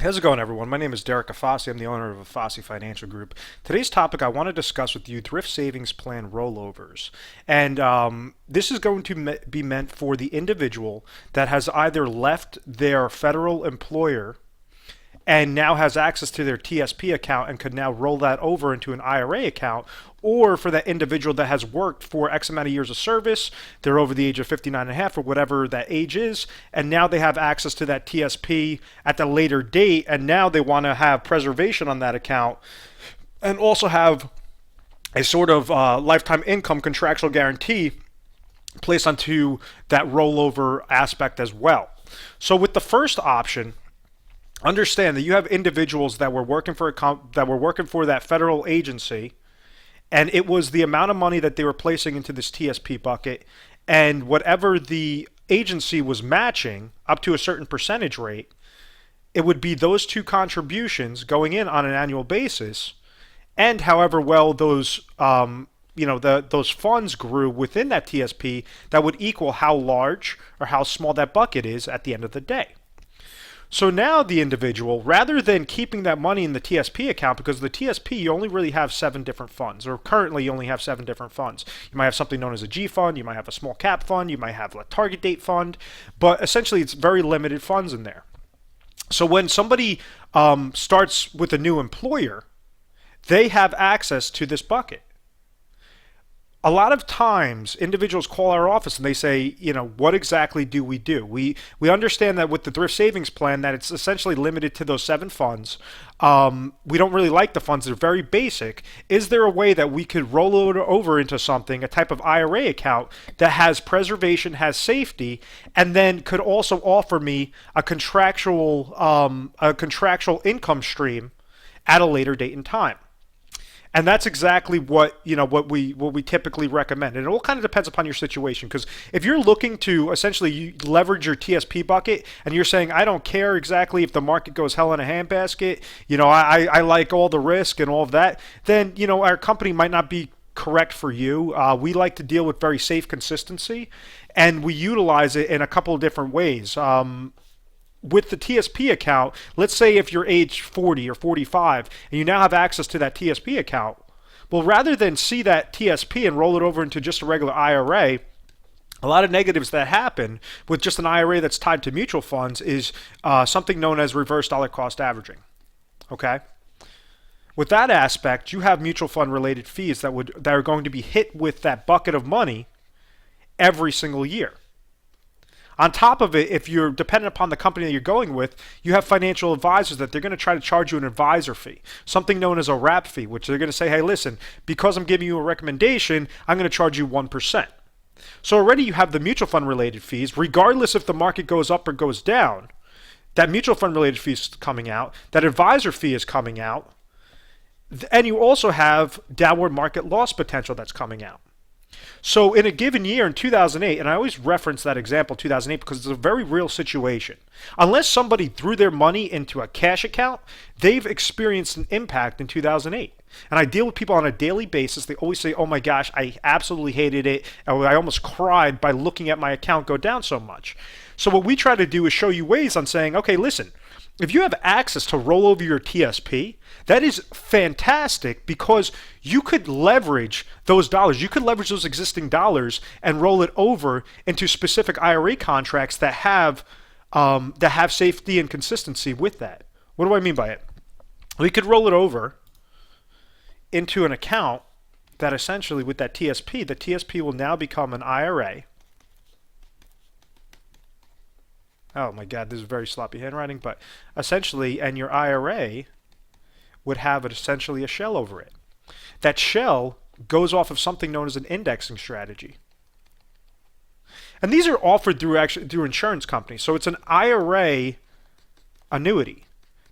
How's it going, everyone? My name is Derek Afasi. I'm the owner of Afasi Financial Group. Today's topic, I want to discuss with you Thrift Savings Plan rollovers. And this is going to be meant for the individual that has either left their federal employer and now has access to their TSP account and could now roll that over into an IRA account, or for that individual that has worked for X amount of years of service, they're over the age of 59 and a half or whatever that age is, and now they have access to that TSP at the later date, and now they want to have preservation on that account and also have a sort of lifetime income contractual guarantee placed onto that rollover aspect as well. So with the first option, understand that you have individuals that were working for that federal agency, and it was the amount of money that they were placing into this TSP bucket, and whatever the agency was matching up to a certain percentage rate, it would be those two contributions going in on an annual basis, and however well those those funds grew within that TSP, that would equal how large or how small that bucket is at the end of the day. So now the individual, rather than keeping that money in the TSP account, because the TSP you only really have 7 different funds, or currently you only have 7 different funds. You might have something known as a G fund, you might have a small cap fund, you might have a target date fund, but essentially it's very limited funds in there. So when somebody starts with a new employer, they have access to this bucket. A lot of times individuals call our office and they say, what exactly do? We understand that with the thrift savings plan that it's essentially limited to those 7 funds. We don't really like the funds. They're very basic. Is there a way that we could roll it over into something, a type of IRA account that has preservation, has safety, and then could also offer me a contractual income stream at a later date in time? And that's exactly what we typically recommend. And it all kind of depends upon your situation, because if you're looking to essentially leverage your TSP bucket and you're saying, I don't care exactly if the market goes hell in a handbasket, I like all the risk and all of that, then our company might not be correct for you. We like to deal with very safe consistency, and we utilize it in a couple of different ways. With the TSP account, let's say if you're age 40 or 45 and you now have access to that TSP account, well, rather than see that TSP and roll it over into just a regular IRA, a lot of negatives that happen with just an IRA that's tied to mutual funds is something known as reverse dollar cost averaging. Okay? With that aspect, you have mutual fund related fees that are going to be hit with that bucket of money every single year. On top of it, if you're dependent upon the company that you're going with, you have financial advisors that they're going to try to charge you an advisor fee, something known as a wrap fee, which they're going to say, hey, listen, because I'm giving you a recommendation, I'm going to charge you 1%. So already you have the mutual fund related fees, regardless if the market goes up or goes down. That mutual fund related fee is coming out, that advisor fee is coming out, and you also have downward market loss potential that's coming out. So in a given year in 2008, and I always reference that example 2008 because it's a very real situation. Unless somebody threw their money into a cash account, they've experienced an impact in 2008. And I deal with people on a daily basis. They always say, oh my gosh, I absolutely hated it. I almost cried by looking at my account go down so much. So what we try to do is show you ways on saying, okay, listen, if you have access to roll over your TSP, that is fantastic because you could leverage those dollars. You could leverage those existing dollars and roll it over into specific IRA contracts that have safety and consistency with that. What do I mean by it? We could roll it over into an account that essentially with that TSP, the TSP will now become an IRA. Oh my God, this is very sloppy handwriting, but essentially, and your IRA would have essentially a shell over it. That shell goes off of something known as an indexing strategy. And these are offered through insurance companies. So it's an IRA annuity,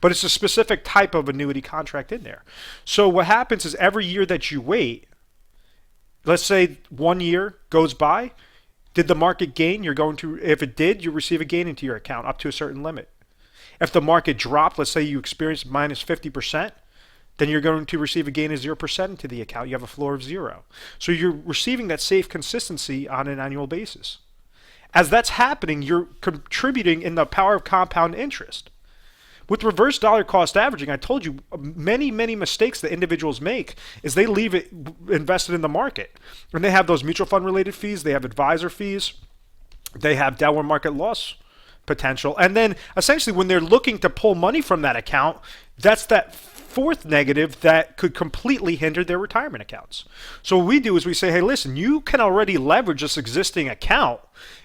but it's a specific type of annuity contract in there. So what happens is every year that you wait, let's say 1 year goes by, did the market gain? If it did, you receive a gain into your account up to a certain limit. If the market dropped, let's say you experienced minus 50%, then you're going to receive a gain of 0% into the account. You have a floor of 0. So you're receiving that safe consistency on an annual basis. As that's happening, you're contributing in the power of compound interest. With reverse dollar cost averaging, I told you many, many mistakes that individuals make is they leave it invested in the market. And they have those mutual fund related fees, they have advisor fees, they have downward market loss potential. And then essentially when they're looking to pull money from that account, that's that fourth negative that could completely hinder their retirement accounts. So what we do is we say, hey, listen, you can already leverage this existing account.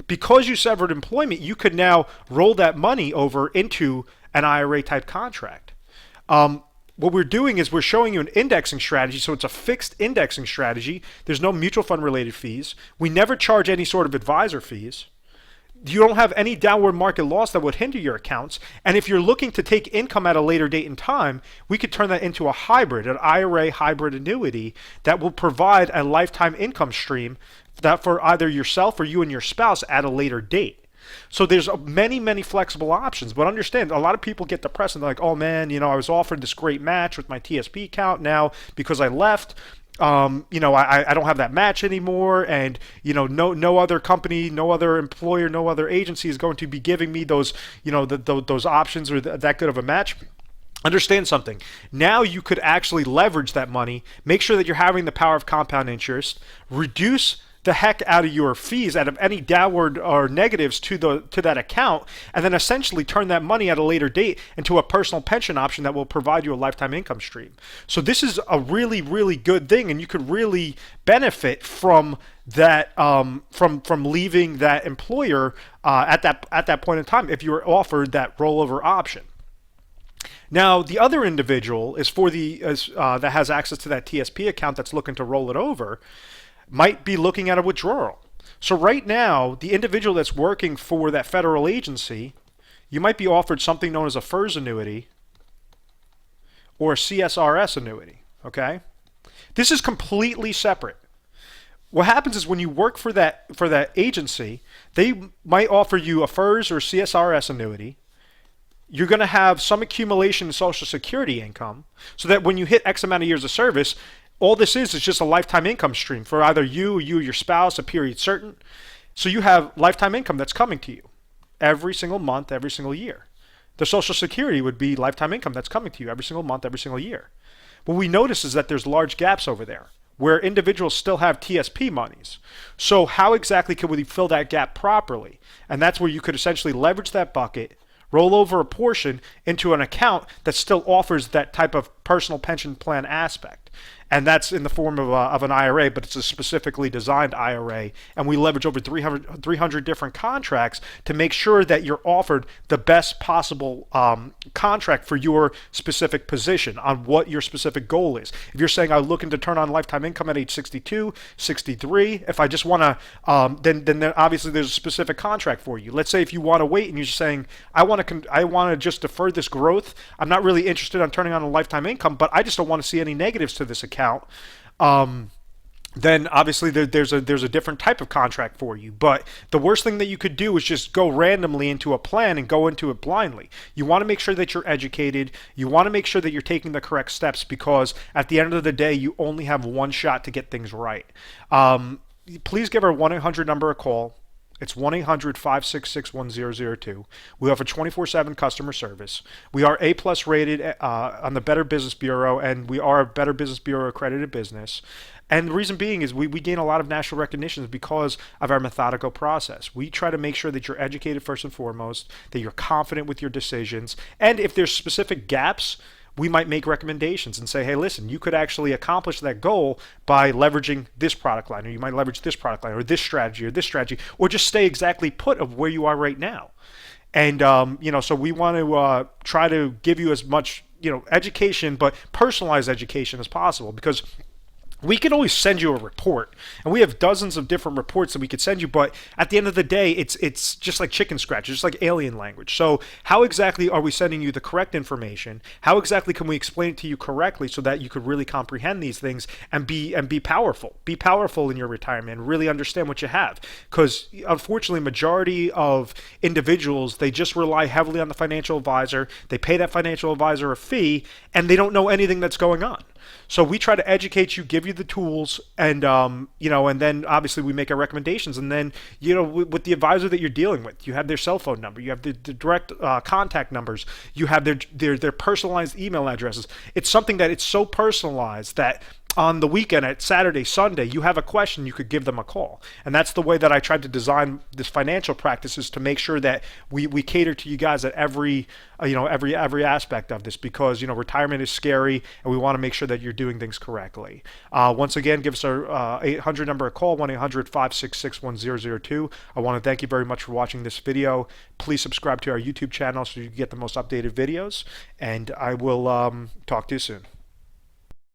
Because you severed employment, you could now roll that money over into an IRA type contract. What we're doing is we're showing you an indexing strategy. So it's a fixed indexing strategy. There's no mutual fund related fees. We never charge any sort of advisor fees. You don't have any downward market loss that would hinder your accounts. And if you're looking to take income at a later date in time, we could turn that into a hybrid, an IRA hybrid annuity that will provide a lifetime income stream that for either yourself or you and your spouse at a later date. So there's many, many flexible options. But understand, a lot of people get depressed and they're like, oh man, I was offered this great match with my TSP account. Now, because I left, I don't have that match anymore, and no other company, no other employer, no other agency is going to be giving me those those options or that good of a match. Understand something. Now you could actually leverage that money, make sure that you're having the power of compound interest, reduce the heck out of your fees, out of any downward or negatives to that account, and then essentially turn that money at a later date into a personal pension option that will provide you a lifetime income stream. So this is a really, really good thing, and you could really benefit from that, from leaving that employer at that point in time if you were offered that rollover option. Now, the other individual is for that has access to that TSP account that's looking to roll it over, might be looking at a withdrawal. So right now, the individual that's working for that federal agency, you might be offered something known as a Fers Annuity or a CSRS annuity, okay? This is completely separate. What happens is when you work for that agency, they might offer you a Fers or CSRS annuity. You're going to have some accumulation in Social Security income so that when you hit X amount of years of service, all this is just a lifetime income stream for either you, your spouse, a period certain. So you have lifetime income that's coming to you every single month, every single year. The Social Security would be lifetime income that's coming to you every single month, every single year. What we notice is that there's large gaps over there where individuals still have TSP monies. So how exactly can we fill that gap properly? And that's where you could essentially leverage that bucket, roll over a portion into an account that still offers that type of personal pension plan aspect. And that's in the form of an IRA, but it's a specifically designed IRA. And we leverage over 300 different contracts to make sure that you're offered the best possible contract for your specific position on what your specific goal is. If you're saying I'm looking to turn on lifetime income at age 62, 63, if I just want to, then obviously there's a specific contract for you. Let's say if you want to wait and you're saying I want to just defer this growth. I'm not really interested in turning on a lifetime income, but I just don't want to see any negatives to this account. Then obviously there's a different type of contract for you. But the worst thing that you could do is just go randomly into a plan and go into it blindly. You want to make sure that you're educated. You want to make sure that you're taking the correct steps, because at the end of the day, you only have one shot to get things right. Please give our 1-800 number a call. It's 1-800-566-1002. We offer 24/7 customer service. We are A+ rated on the Better Business Bureau, and we are a Better Business Bureau accredited business. And the reason being is we gain a lot of national recognition because of our methodical process. We try to make sure that you're educated first and foremost, that you're confident with your decisions, and if there's specific gaps, we might make recommendations and say, hey, listen, you could actually accomplish that goal by leveraging this product line, or you might leverage this product line, or this strategy, or just stay exactly put of where you are right now. And, so we want to try to give you as much, education, but personalized education as possible, because we can always send you a report, and we have dozens of different reports that we could send you, but at the end of the day, it's just like chicken scratch, just like alien language. So how exactly are we sending you the correct information? How exactly can we explain it to you correctly so that you could really comprehend these things and be powerful? Be powerful in your retirement and really understand what you have. Because unfortunately, majority of individuals, they just rely heavily on the financial advisor. They pay that financial advisor a fee, and they don't know anything that's going on. So we try to educate you, give you the tools, and and then obviously we make our recommendations. And then with the advisor that you're dealing with, you have their cell phone number, you have the direct contact numbers, you have their personalized email addresses. It's something that it's so personalized that on the weekend, at Saturday, Sunday, you have a question, you could give them a call. And that's the way that I tried to design this financial practices, to make sure that we cater to you guys at every aspect of this, because retirement is scary and we want to make sure that you're doing things correctly. Once again, give us our 800 number a call, 1-800-566-1002. I want to thank you very much for watching this video. Please subscribe to our YouTube channel so you get the most updated videos, and I will talk to you soon.